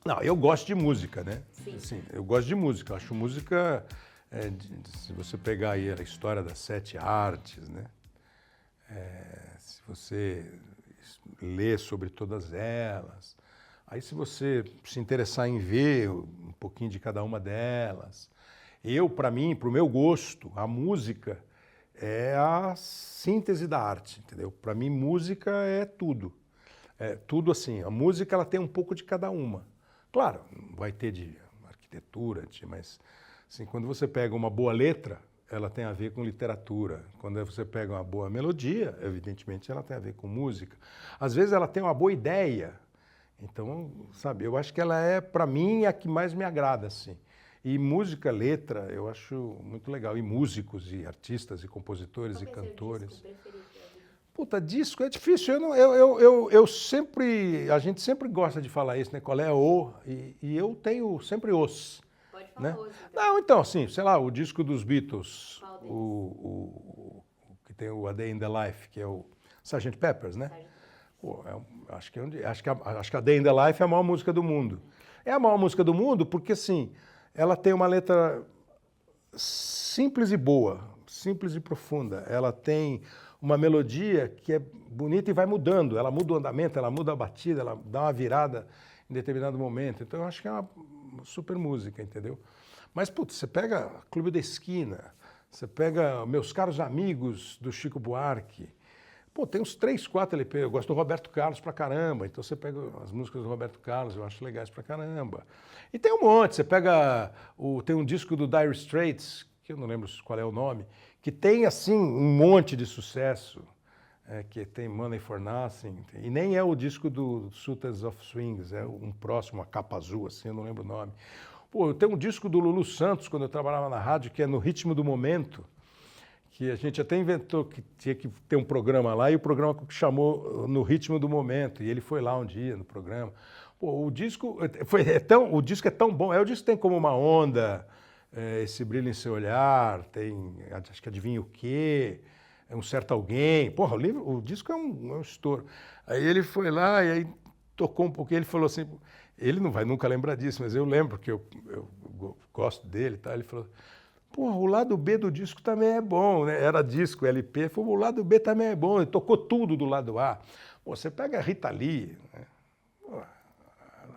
Não, eu gosto de música, né? Sim. Assim, eu gosto de música. Eu acho música, se você pegar aí a história das 7 artes, né? Se você ler sobre todas elas, aí se você se interessar em ver um pouquinho de cada uma delas, para mim, para o meu gosto, a música é a síntese da arte, entendeu? Para mim, música é tudo. É tudo assim. A música ela tem um pouco de cada uma. Claro, vai ter de arquitetura, mas assim, quando você pega uma boa letra, ela tem a ver com literatura. Quando você pega uma boa melodia, evidentemente ela tem a ver com música. Às vezes ela tem uma boa ideia. Então, sabe, eu acho que ela é, para mim, a que mais me agrada, assim. E música, letra, eu acho muito legal. E músicos, e artistas, e compositores, e Qual que é seu cantores. disco preferido da vida? Puta, disco é difícil. Eu sempre, a gente sempre gosta de falar isso, né? Qual é o? E eu tenho sempre os. Pode falar Né? hoje, então. Não, então, assim, sei lá, o disco dos Beatles, Qual deles? o que tem o A Day in the Life, que é o Sgt. Peppers, né? Sargento. Pô, acho que a Day in the Life é a maior música do mundo. É a maior música do mundo porque, assim, ela tem uma letra simples e boa, simples e profunda. Ela tem uma melodia que é bonita e vai mudando. Ela muda o andamento, ela muda a batida, ela dá uma virada em determinado momento. Então eu acho que é uma super música, entendeu? Mas, putz, você pega Clube da Esquina, você pega Meus Caros Amigos, do Chico Buarque. Pô, tem uns 3, 4 LP. Eu gosto do Roberto Carlos pra caramba. Então você pega as músicas do Roberto Carlos, eu acho legais pra caramba. E tem um monte. Você pega. Tem um disco do Dire Straits, que eu não lembro qual é o nome, que tem, assim, um monte de sucesso. Que tem Money for Nothing. E nem é o disco do Sultans of Swings, é um próximo, a capa azul, assim, eu não lembro o nome. Pô, tem um disco do Lulu Santos, quando eu trabalhava na rádio, que é No Ritmo do Momento, que a gente até inventou que tinha que ter um programa lá, e o programa chamou No Ritmo do Momento, e ele foi lá um dia no programa. Pô, o disco o disco é tão bom, o disco tem Como Uma Onda, Esse Brilho em Seu Olhar, tem, acho que Adivinha o Quê, É Um Certo Alguém. Porra, o disco é um estouro. Aí ele foi lá e aí tocou um pouquinho, ele falou assim, ele não vai nunca lembrar disso, mas eu lembro que eu gosto dele, tá? Ele falou, porra, o lado B do disco também é bom, né? Era disco, LP, o lado B também é bom, ele tocou tudo do lado A. Pô, você pega a Rita Lee, né? Pô,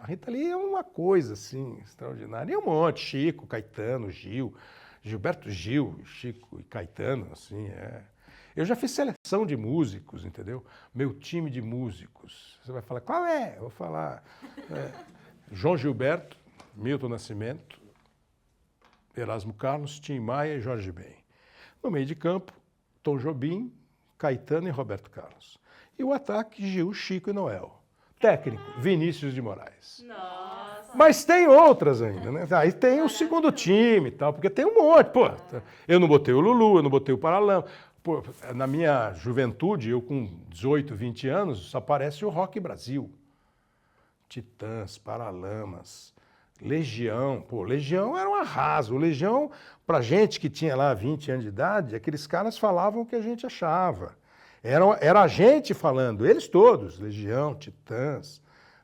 a Rita Lee é uma coisa, assim, extraordinária. E um monte, Chico, Caetano, Gil, Gilberto Gil, Chico e Caetano, assim, Eu já fiz seleção de músicos, entendeu? Meu time de músicos. Você vai falar, qual é? Eu vou falar João Gilberto, Milton Nascimento, Erasmo Carlos, Tim Maia e Jorge Ben. No meio de campo, Tom Jobim, Caetano e Roberto Carlos. E o ataque, Gil, Chico e Noel. Técnico, Vinícius de Moraes. Nossa. Mas tem outras ainda, né? Aí tem o segundo time e tal, porque tem um monte. Pô, eu não botei o Lulu, eu não botei o Paralama. Pô, na minha juventude, eu com 18, 20 anos, só aparece o Rock Brasil. Titãs, Paralamas, Legião. Pô, Legião era um arraso. O Legião, pra gente que tinha lá 20 anos de idade, aqueles caras falavam o que a gente achava. Era a gente falando, eles todos, Legião, Titãs,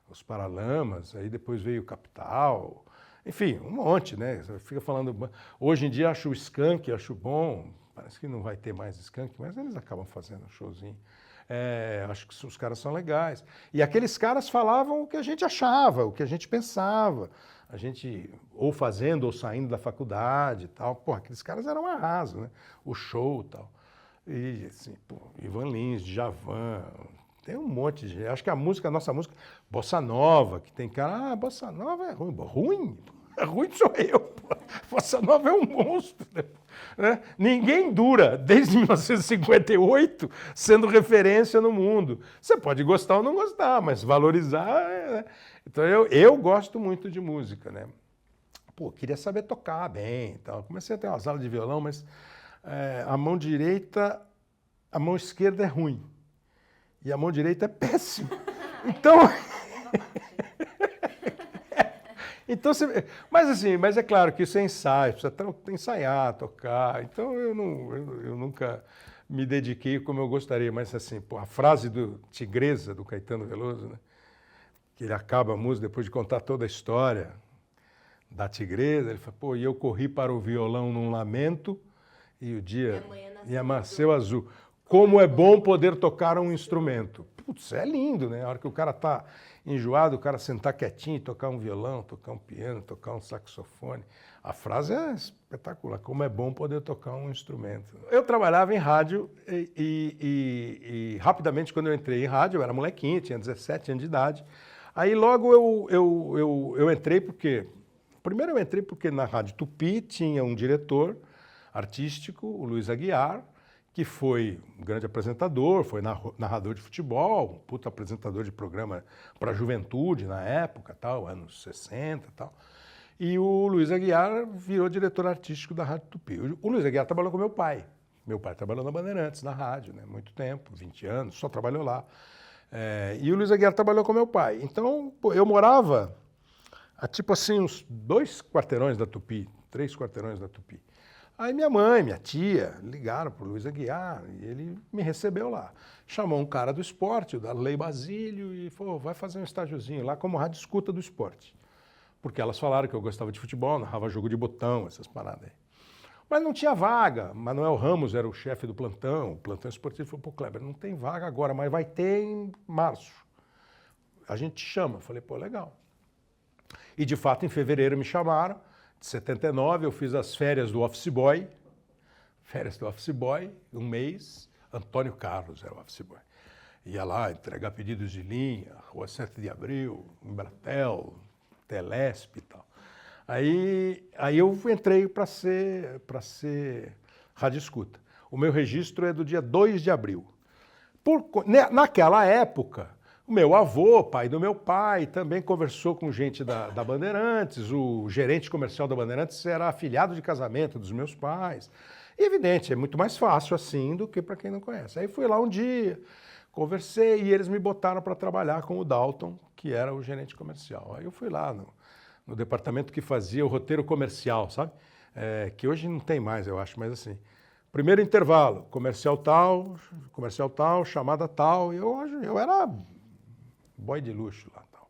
os Paralamas, aí depois veio o Capital, enfim, um monte, né? Você fica falando. Hoje em dia acho o Skank, acho bom, parece que não vai ter mais Skank, mas eles acabam fazendo um showzinho. Acho que os caras são legais. E aqueles caras falavam o que a gente achava, o que a gente pensava. A gente, ou fazendo, ou saindo da faculdade e tal. Pô, aqueles caras eram um arraso, né? O show e tal. E assim, pô, Ivan Lins, Djavan, tem um monte de gente. Acho que a nossa música, Bossa Nova, que tem cara, Bossa Nova é ruim. Ruim? Ruim sou eu, pô. Bossa Nova é um monstro, né? Ninguém dura, desde 1958, sendo referência no mundo. Você pode gostar ou não gostar, mas valorizar... né? Então eu gosto muito de música, né? Pô, queria saber tocar bem e tal. Comecei a ter umas aulas de violão, mas a mão direita, a mão esquerda é ruim. E a mão direita é péssima. Então... mas é claro que isso é ensaio, precisa ensaiar, tocar. Então eu nunca me dediquei como eu gostaria. Mas assim, pô, a frase do Tigresa, do Caetano Veloso, né? que ele acaba a música depois de contar toda a história da tigresa, ele fala, pô, e eu corri para o violão num lamento e o dia nasceu azul. Como é bom poder tocar um instrumento. Putz, é lindo, né? A hora que o cara tá enjoado, o cara sentar quietinho, tocar um violão, tocar um piano, tocar um saxofone. A frase é espetacular. Como é bom poder tocar um instrumento. Eu trabalhava em rádio e rapidamente, quando eu entrei em rádio, eu era molequinho, tinha 17 anos de idade. Aí logo eu entrei porque... Primeiro eu entrei porque na Rádio Tupi tinha um diretor artístico, o Luiz Aguiar, que foi um grande apresentador, foi narrador de futebol, um puto apresentador de programa para a juventude na época, tal, anos 60 e tal. E o Luiz Aguiar virou diretor artístico da Rádio Tupi. O Luiz Aguiar trabalhou com meu pai. Meu pai trabalhou na Bandeirantes, na rádio, né? Muito tempo, 20 anos, só trabalhou lá. E o Luiz Aguiar trabalhou com meu pai. Então, pô, eu morava a tipo assim, uns 2 quarteirões da Tupi, 3 quarteirões da Tupi. Aí minha mãe, minha tia, ligaram para o Luiz Aguiar e ele me recebeu lá. Chamou um cara do esporte, o Darley Basílio, e falou, vai fazer um estágiozinho lá como rádio escuta do esporte. Porque elas falaram que eu gostava de futebol, narrava jogo de botão, essas paradas aí. Mas não tinha vaga. Manuel Ramos era o chefe do plantão, o plantão esportivo falou, pô, Kleber, não tem vaga agora, mas vai ter em março. A gente te chama. Eu falei, pô, legal. E, de fato, em fevereiro me chamaram. De 79, eu fiz as férias do office boy. Férias do office boy, um mês. Antônio Carlos era o office boy. Ia lá entregar pedidos de linha, Rua 7 de Abril, Embratel, Telesp e tal. Aí eu entrei para ser rádio escuta. O meu registro é do dia 2 de abril. Naquela época, o meu avô, pai do meu pai, também conversou com gente da Bandeirantes, o gerente comercial da Bandeirantes era afilhado de casamento dos meus pais. E, evidente, é muito mais fácil assim do que para quem não conhece. Aí fui lá um dia, conversei e eles me botaram para trabalhar com o Dalton, que era o gerente comercial. Aí eu fui lá no departamento que fazia o roteiro comercial, sabe? Que hoje não tem mais, eu acho, mas assim... Primeiro intervalo, comercial tal, chamada tal, e eu era... boy de luxo lá, tal.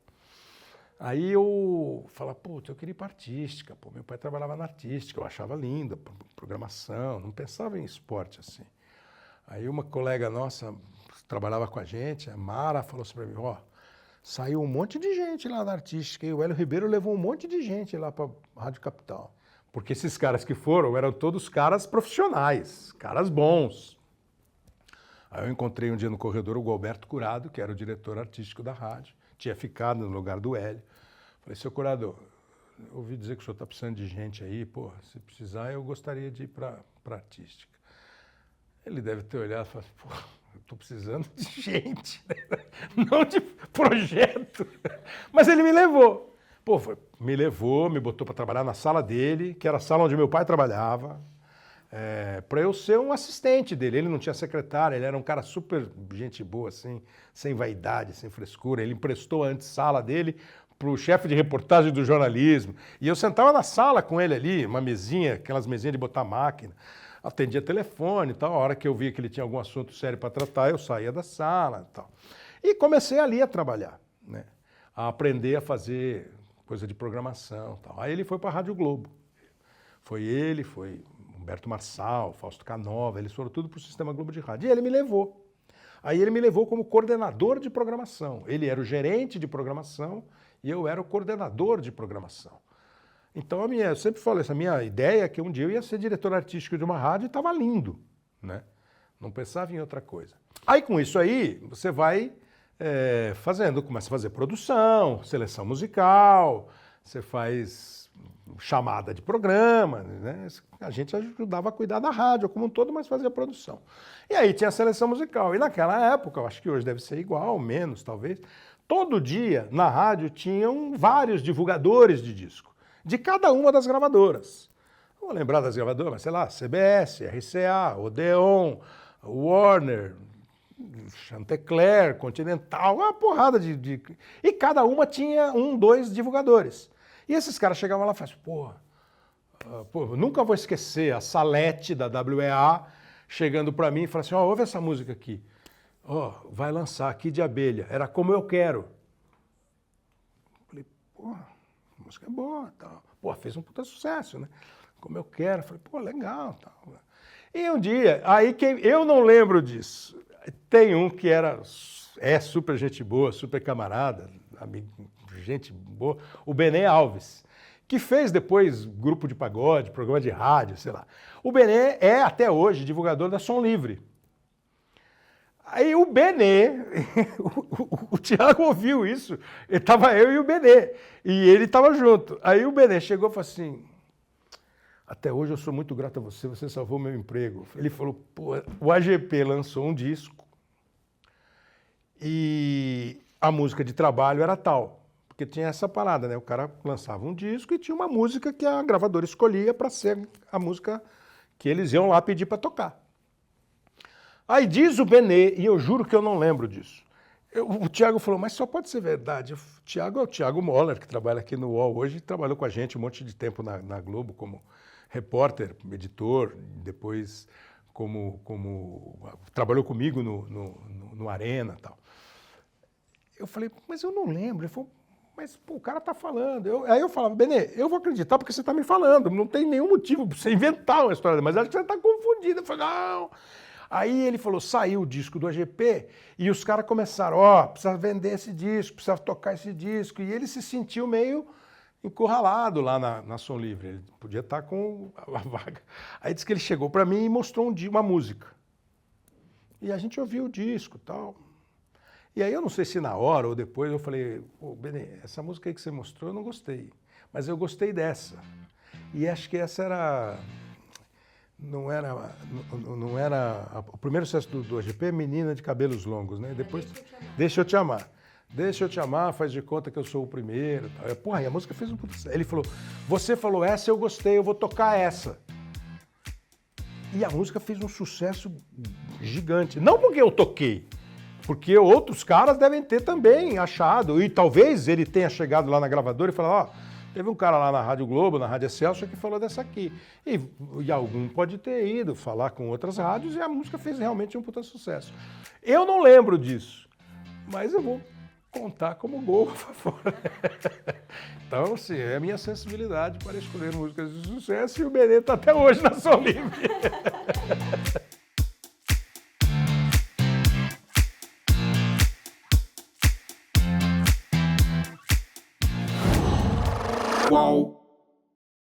Aí eu falava, pô, eu queria ir para artística, pô, meu pai trabalhava na artística, eu achava linda, programação, não pensava em esporte assim. Aí uma colega nossa trabalhava com a gente, a Mara, falou assim para mim, ó, saiu um monte de gente lá na artística, e o Hélio Ribeiro levou um monte de gente lá para a Rádio Capital. Porque esses caras que foram eram todos caras profissionais, caras bons. Aí eu encontrei um dia no corredor o Gualberto Curado, que era o diretor artístico da rádio, tinha ficado no lugar do Hélio. Falei, seu Curado, eu ouvi dizer que o senhor está precisando de gente aí, pô, se precisar eu gostaria de ir para artística. Ele deve ter olhado e falado, pô, eu estou precisando de gente, não de projeto. Mas ele me levou. Pô, me levou, me botou para trabalhar na sala dele, que era a sala onde meu pai trabalhava. Para eu ser um assistente dele. Ele não tinha secretária, ele era um cara super gente boa, assim, sem vaidade, sem frescura. Ele emprestou a antessala dele para o chefe de reportagem do jornalismo. E eu sentava na sala com ele ali, uma mesinha, aquelas mesinhas de botar máquina. Atendia telefone e tal. A hora que eu via que ele tinha algum assunto sério para tratar, eu saía da sala e tal. E comecei ali a trabalhar, né? A aprender a fazer coisa de programação e tal. Aí ele foi para a Rádio Globo. Foi Humberto Marçal, Fausto Canova, eles foram tudo para o Sistema Globo de Rádio. E ele me levou. Aí ele me levou como coordenador de programação. Ele era o gerente de programação e eu era o coordenador de programação. Então eu sempre falo, essa minha ideia é que um dia eu ia ser diretor artístico de uma rádio e estava lindo, né? Não pensava em outra coisa. Aí com isso aí, você vai começa a fazer produção, seleção musical, você faz chamada de programa, né? A gente ajudava a cuidar da rádio como um todo, mas fazia produção. E aí tinha a seleção musical. E naquela época, eu acho que hoje deve ser igual, menos talvez, todo dia na rádio tinham vários divulgadores de disco, de cada uma das gravadoras. Não vou lembrar das gravadoras, mas sei lá, CBS, RCA, Odeon, Warner, Chantecler, Continental, uma porrada de... E cada uma tinha 1, 2 divulgadores. E esses caras chegavam lá e falavam, pô, nunca vou esquecer a Salete da WEA chegando para mim e falando assim, ó, ouve essa música aqui. Ó, vai lançar aqui de abelha. Era Como Eu Quero. porra, a música é boa, tal. Pô, fez um puta sucesso, né? Como eu quero. Falei, pô, legal, tal. E um dia, aí eu não lembro disso. Tem um que é super gente boa, super camarada, amigo, gente boa, o Benê Alves, que fez depois grupo de pagode, programa de rádio, sei lá. O Benê é, até hoje, divulgador da Som Livre. Aí o Benê, o Thiago ouviu isso, estava eu e o Benê, e ele estava junto. Aí o Benê chegou e falou assim, até hoje eu sou muito grato a você, você salvou meu emprego. Ele falou, pô, o AGP lançou um disco e a música de trabalho era tal, porque tinha essa parada, né? O cara lançava um disco e tinha uma música que a gravadora escolhia para ser a música que eles iam lá pedir para tocar. Aí diz o Benê, e eu juro que eu não lembro disso. O Thiago falou, mas só pode ser verdade. O Thiago é o Thiago Moller, que trabalha aqui no UOL hoje, trabalhou com a gente um monte de tempo na Globo como repórter, editor, depois trabalhou comigo no Arena e tal. Eu falei, mas eu não lembro. Ele falou, mas pô, o cara tá falando. Aí eu falava, Benê, eu vou acreditar porque você tá me falando, não tem nenhum motivo pra você inventar uma história, mas acho que você tá confundido. Eu falei, não. Aí ele falou, saiu o disco do AGP e os caras começaram, precisa vender esse disco, precisa tocar esse disco. E ele se sentiu meio encurralado lá na Som Livre, ele podia estar com a vaga. Aí disse que ele chegou para mim e mostrou uma música. E a gente ouviu o disco e tal. E aí eu não sei se na hora ou depois eu falei, pô, Benê, essa música aí que você mostrou eu não gostei, mas eu gostei dessa. E acho que essa era... Não era o primeiro sucesso do AGP é Menina de Cabelos Longos, né? Depois, Deixa Eu Te Amar. Deixa eu te amar, faz de conta que eu sou o primeiro. Porra, e a música fez um puto sucesso. Ele falou, você falou essa, eu gostei, eu vou tocar essa. E a música fez um sucesso gigante. Não porque eu toquei, porque outros caras devem ter também achado. E talvez ele tenha chegado lá na gravadora e falado, teve um cara lá na Rádio Globo, na Rádio Excelsior, que falou dessa aqui. E algum pode ter ido falar com outras rádios e a música fez realmente um puta sucesso. Eu não lembro disso, mas eu vou contar como gol a favor. Então, assim, é a minha sensibilidade para escolher músicas de sucesso e o Benê está até hoje na Som Livre.